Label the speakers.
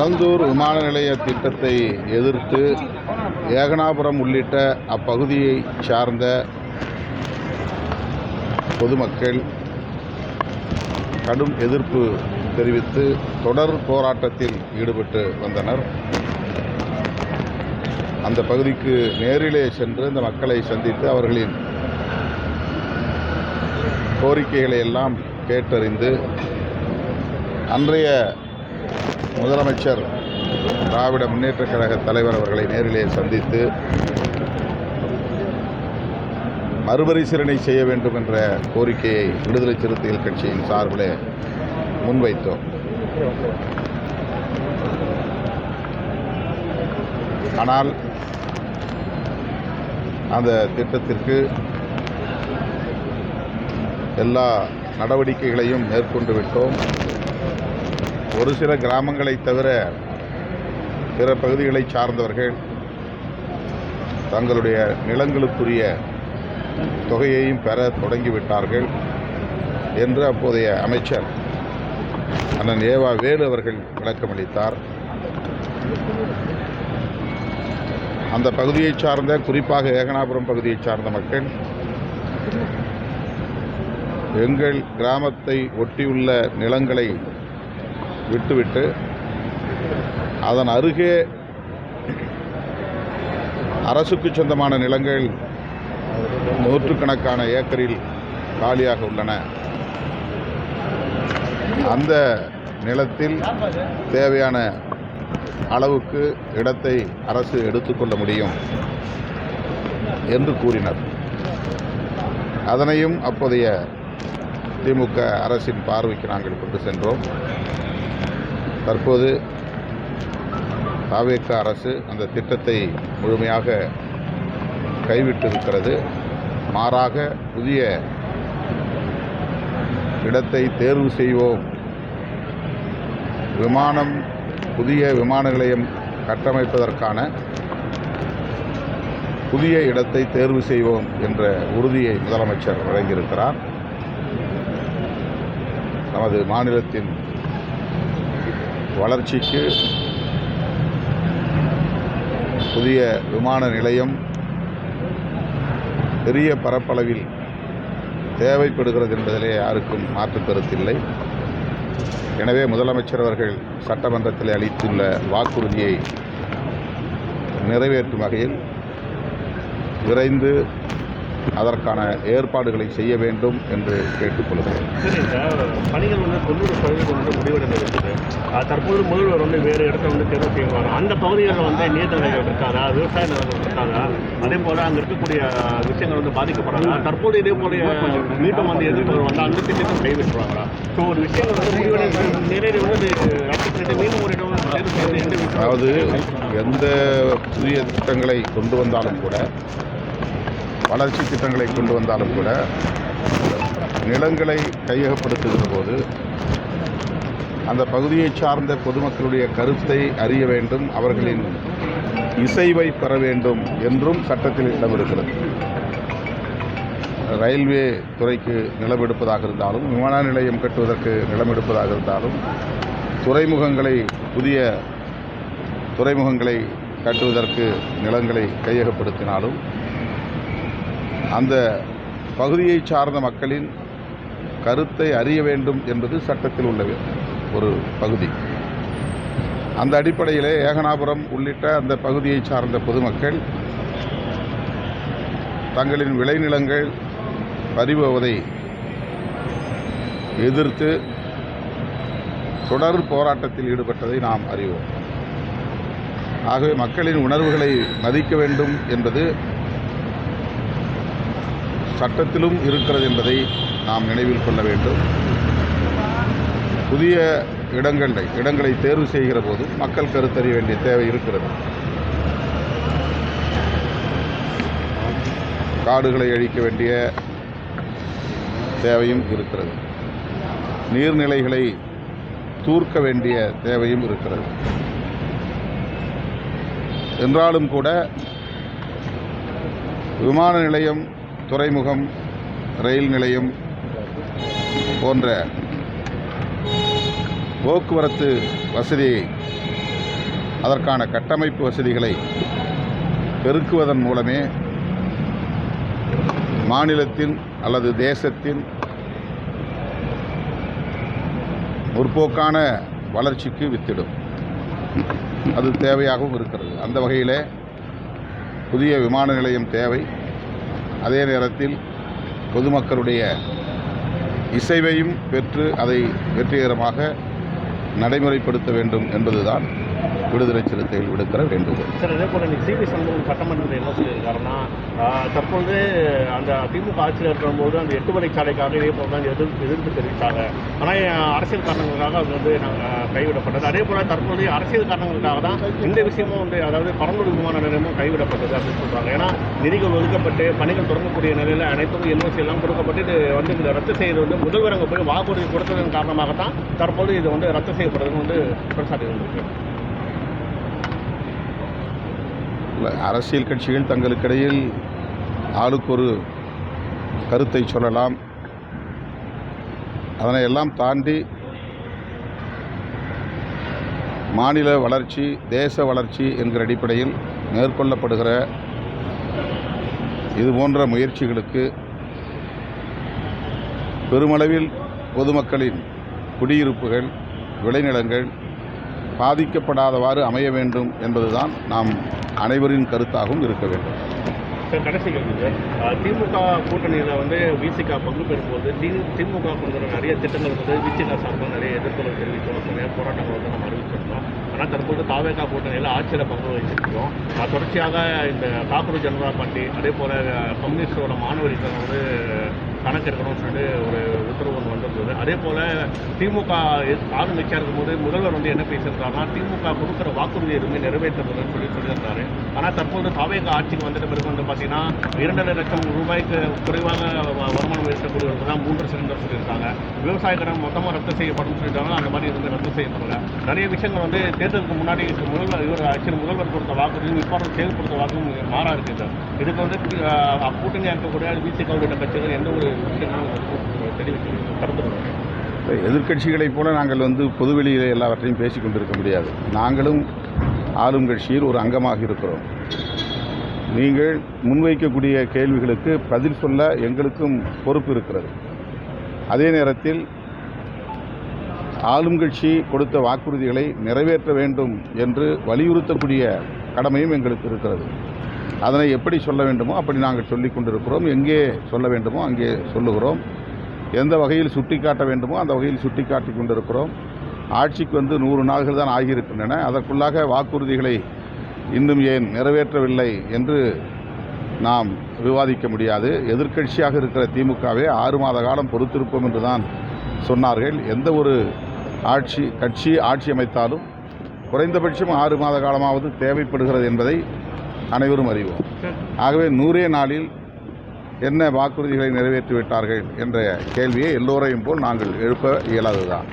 Speaker 1: பரந்தூர் விமான நிலைய திட்டத்தை எதிர்த்து ஏகனாபுரம் உள்ளிட்ட அப்பகுதியை சார்ந்த பொதுமக்கள் கடும் எதிர்ப்பு தெரிவித்து தொடர் போராட்டத்தில் ஈடுபட்டு வந்தனர். அந்த பகுதிக்கு நேரிலே சென்று இந்த மக்களை சந்தித்து அவர்களின் கோரிக்கைகளை எல்லாம் கேட்டறிந்து அன்றைய முதலமைச்சர் திராவிட முன்னேற்றக் கழக தலைவர் அவர்களை நேரிலே சந்தித்து மறுபரிசீலனை செய்ய வேண்டும் என்ற கோரிக்கையை விடுதலை சிறுத்தைகள் கட்சியின் சார்பில் முன்வைத்தோம். ஆனால் அந்த திட்டத்திற்கு எல்லா நடவடிக்கைகளையும் மேற்கொண்டு விட்டோம். ஒரு சில கிராமங்களை தவிர பிற பகுதிகளை சார்ந்தவர்கள் தங்களுடைய நிலங்களுக்குரிய தொகையையும் பெற தொடங்கிவிட்டார்கள் என்று அப்போதைய அமைச்சர் அண்ணன் ஏவா வேலு அவர்கள் விளக்கமளித்தார். அந்த பகுதியை சார்ந்த, குறிப்பாக ஏகனாபுரம் பகுதியை சார்ந்த மக்கள் எங்கள் கிராமத்தை ஒட்டியுள்ள நிலங்களை விட்டுவிட்டு அதன் அருகே அரசுக்கு சொந்தமான நிலங்கள் நூற்றுக்கணக்கான ஏக்கரில் காலியாக உள்ளன. அந்த நிலத்தில் தேவையான அளவுக்கு இடத்தை அரசு எடுத்துக்கொள்ள முடியும் என்று கூறினர். அதனையும் அப்போதைய திமுக அரசின் பார்வைக்கு நாங்கள் கொண்டு சென்றோம். தற்போது தவேக அரசு அந்த திட்டத்தை முழுமையாக கைவிட்டிருக்கிறது. மாறாக புதிய இடத்தை தேர்வு செய்வோம், புதிய விமான நிலையம் கட்டமைப்பதற்கான புதிய இடத்தை தேர்வு செய்வோம் என்ற உறுதியை முதலமைச்சர் வழங்கியிருக்கிறார். நமது மாநிலத்தின் வளர்ச்சிக்கு புதிய விமான நிலையம் பெரிய பரப்பளவில் தேவைப்படுகிறது என்பதிலே யாருக்கும் மாற்று கருத்தில்லை. எனவே முதலமைச்சர் அவர்கள் சட்டமன்றத்தில் அளித்துள்ள வாக்குறுதியை நிறைவேற்றும் வகையில் விரைந்து அதற்கான ஏற்பாடுகளை செய்ய வேண்டும் என்று கேட்டுக்கொள்கிறேன்.
Speaker 2: பணிகள் 90% முடிவடைந்திருக்கிறது. தற்போது முதல்வர் வேறு இடத்துல தேர்வு செய்வாங்க. அந்த பகுதிகளில் நீர்நிலைகள் இருக்காதா, விவசாய நிலங்கள் இருக்காதா, அதே போல் அங்கே இருக்கக்கூடிய விஷயங்கள் பாதிக்கப்படாதா? தற்போது இதே போல மீண்டும் எதிர்ப்பு அந்த திட்டத்தை கைவிட்டுருவாங்களா? ஸோ ஒரு விஷயங்கள் முடிவடை நிறைய மீண்டும் ஒரு இடம் தேர்வு செய்வது.
Speaker 1: அதாவது எந்த புதிய திட்டங்களை கொண்டு வந்தாலும் கூட, வளர்ச்சி திட்டங்களை கொண்டு வந்தாலும் கூட, நிலங்களை கையகப்படுத்துகிற போது அந்த பகுதியை சார்ந்த பொதுமக்களுடைய கருத்தை அறிய வேண்டும், அவர்களின் இசைவை பெற வேண்டும் என்றும் சட்டத்தில் இடம் இருக்கிறது. ரயில்வே துறைக்கு நிலம் எடுப்பதாக இருந்தாலும், விமான நிலையம் கட்டுவதற்கு நிலம் எடுப்பதாக இருந்தாலும், புதிய துறைமுகங்களை கட்டுவதற்கு நிலங்களை கையகப்படுத்தினாலும் அந்த பகுதியை சார்ந்த மக்களின் கருத்தை அறிய வேண்டும் என்பது சட்டத்தில் உள்ள ஒரு பகுதி. அந்த அடிப்படையிலே ஏகனாபுரம் உள்ளிட்ட அந்த பகுதியை சார்ந்த பொதுமக்கள் தங்களின் விளைநிலங்கள் பறிபோவதை எதிர்த்து தொடர் போராட்டத்தில் ஈடுபட்டதை நாம் அறிவோம். ஆகவே மக்களின் உணர்வுகளை மதிக்க வேண்டும் என்பது சட்டத்திலும் இருக்கிறது என்பதை நாம் நினைவில் கொள்ள வேண்டும். புதிய இடங்களை தேர்வு செய்கிற போது மக்கள் கருத்தறிய வேண்டிய தேவை இருக்கிறது. காடுகளை அழிக்க வேண்டிய தேவையும் இருக்கிறது. நீர்நிலைகளை தூர்க்க வேண்டிய தேவையும் இருக்கிறது. என்றாலும் கூட விமான நிலையம், துறைமுகம், ரயில் நிலையம் போன்ற போக்குவரத்து வசதியை அதற்கான கட்டமைப்பு வசதிகளை பெருக்குவதன் மூலமே மாநிலத்தின் அல்லது தேசத்தின் முற்போக்கான வளர்ச்சிக்கு வித்திடும். அது தேவையாகவும் இருக்கிறது. அந்த வகையில் புதிய விமான நிலையம் தேவை. அதே நேரத்தில் பொதுமக்களுடைய இசைவையும் பெற்று அதை வெற்றிகரமாக நடைமுறைப்படுத்த வேண்டும் என்பதுதான் விடுதலை சிறுத்தைகள் விடுக்கிற வேண்டுகோள்.
Speaker 2: சார், அதே போல் இன்னைக்கு சிவி சண்முகம் சட்டமன்றத்தில் என்ன சொல்லியிருக்காருன்னா, தற்பொழுது அந்த திமுக ஆட்சியில் இருக்கும்போது அந்த 8 வழிச்சாலைக்காக இதே போல் தான் எதிர்ப்பு தெரிவித்தாங்க. ஆனால் அரசியல் காரணங்களுக்காக அது வந்து நாங்கள் கைவிடப்பட்டது. அதே போல் தற்போது அரசியல் காரணங்களுக்காக தான் இந்த விஷயமும் வந்து, அதாவது பரந்தூர் விமான நிலையமும் கைவிடப்பட்டது அப்படின்னு சொல்கிறாங்க. ஏன்னா நிதிகள் ஒதுக்கப்பட்டு பணிகள் தொடங்கக்கூடிய நிலையில் அனைத்தும் என்ஓசி எல்லாம் கொடுக்கப்பட்டு இது வந்து இதை ரத்து செய்வது வந்து முதல்வர் அங்கே போய் வாக்குறுதி கொடுத்ததன் காரணமாகத்தான் தற்போது இது வந்து ரத்து செய்யப்படுறதுன்னு வந்து குற்றச்சாட்டு வந்திருக்கு.
Speaker 1: அரசியல் கட்சிகள் தங்களுக்கிடையில் ஆளுக்கு ஒரு கருத்தை சொல்லலாம். அதனை எல்லாம் தாண்டி மாநில வளர்ச்சி, தேச வளர்ச்சி என்கிற அடிப்படையில் மேற்கொள்ளப்படுகிற இதுபோன்ற முயற்சிகளுக்கு பெருமளவில் பொதுமக்களின் குடியிருப்புகள், விளைநிலங்கள் பாதிக்கப்படாதவாறு அமைய வேண்டும் என்பதுதான் நாம் அனைவரின் கருத்தாகவும் இருக்க வேண்டும்.
Speaker 2: சார், கடைசி கேள்வி சார். திமுக கூட்டணியில் வந்து விசிக பங்கு பெறும்போது திமுக கொண்டு வர நிறைய திட்டங்கள் வந்து விசிக சார்பாக நிறைய எதிர்ப்புகள் தெரிவித்தோம், நிறைய போராட்டங்கள் வந்து நம்ம அறிவிச்சிருந்தோம். ஆனால் தற்போது தாவேகா கூட்டணியில் ஆட்சியில் பங்கு வச்சிருக்கிறோம். தொடர்ச்சியாக இந்த காக்கூர் ஜனதா பார்ட்டி, அதே போல் கம்யூனிஸ்டோட மாணவர்கள் வந்து கணக்கெடுக்கணும்னு சொல்லிட்டு ஒரு உத்தரவு ஒன்று வந்திருந்தது. அதே போல் திமுக ஆளுங்கட்சியாக இருக்கும்போது முதல்வர் வந்து என்ன பேசியிருந்தாருன்னா, திமுக கொடுக்குற வாக்குறுதி எதுவுமே நிறைவேற்றுறதுன்னு சொல்லியிருந்தாரு. ஆனால் தற்போது தாவேகா ஆட்சிக்கு வந்துட்ட பிறகு வந்து பார்த்தீங்கன்னா 2.5 லட்சம் ரூபாய்க்கு குறைவாக வருமானம் ஈட்டக்கூடியவர்கள் தான் 3 சிலிண்டர் சொல்லியிருக்காங்க. விவசாய கடன் மொத்தமாக ரத்து செய்யப்படும் சொல்லிட்டாங்க. அந்த மாதிரி எதுவுமே ரத்து செய்யப்படல. நிறைய விஷயங்கள் வந்து தேர்தலுக்கு முன்னாடி முதல்வர் கொடுத்த வாக்குறுதியும் இப்போ செயல்படுத்த வாக்கும் மாறா இருக்குது. இதுக்கு வந்து கூட்டணியாக இருக்கக்கூடிய விசிக உள்ளிட்ட கட்சிகள் எந்த ஒரு விஷயங்களும் தெரிவிக்க கருத்து.
Speaker 1: எதிர்க்கட்சிகளைப் போல நாங்கள் வந்து பொதுவெளியில் எல்லாவற்றையும் பேசிக் கொண்டிருக்க முடியாது. நாங்களும் ஆளும் கட்சியில் ஒரு அங்கமாக இருக்கிறோம். நீங்கள் முன்வைக்கக்கூடிய கேள்விகளுக்கு பதில் சொல்ல எங்களுக்கும் பொறுப்பு இருக்கிறது. அதே நேரத்தில் ஆளும் கட்சி கொடுத்த வாக்குறுதிகளை நிறைவேற்ற வேண்டும் என்று வலியுறுத்தக்கூடிய கடமையும் எங்களுக்கு இருக்கிறது. அதனை எப்படி சொல்ல வேண்டுமோ அப்படி நாங்கள் சொல்லிக் கொண்டிருக்கிறோம். எங்கே சொல்ல வேண்டுமோ அங்கே சொல்லுகிறோம். எந்த வகையில் சுட்டிக்காட்ட வேண்டுமோ அந்த வகையில் சுட்டிக்காட்டி கொண்டிருக்கிறோம். ஆட்சிக்கு வந்து 100 நாள்கள் தான் ஆகியிருக்கின்றன. அதற்குள்ளாக வாக்குறுதிகளை இன்னும் ஏன் நிறைவேற்றவில்லை என்று நாம் விவாதிக்க முடியாது. எதிர்க்கட்சியாக இருக்கிற திமுகவே 6 மாத காலம் பொறுத்திருப்போம் என்று தான் சொன்னார்கள். எந்த ஒரு கட்சி ஆட்சி அமைத்தாலும் குறைந்தபட்சம் 6 மாத காலமாவது தேவைப்படுகிறது என்பதை அனைவரும் அறிவோம். ஆகவே 100 நாளில் என்ன வாக்குறுதிகளை நிறைவேற்றிவிட்டார்கள் என்ற கேள்வியை எல்லோரையும் போல் நாங்கள் எழுப்ப இயலாததுதான்.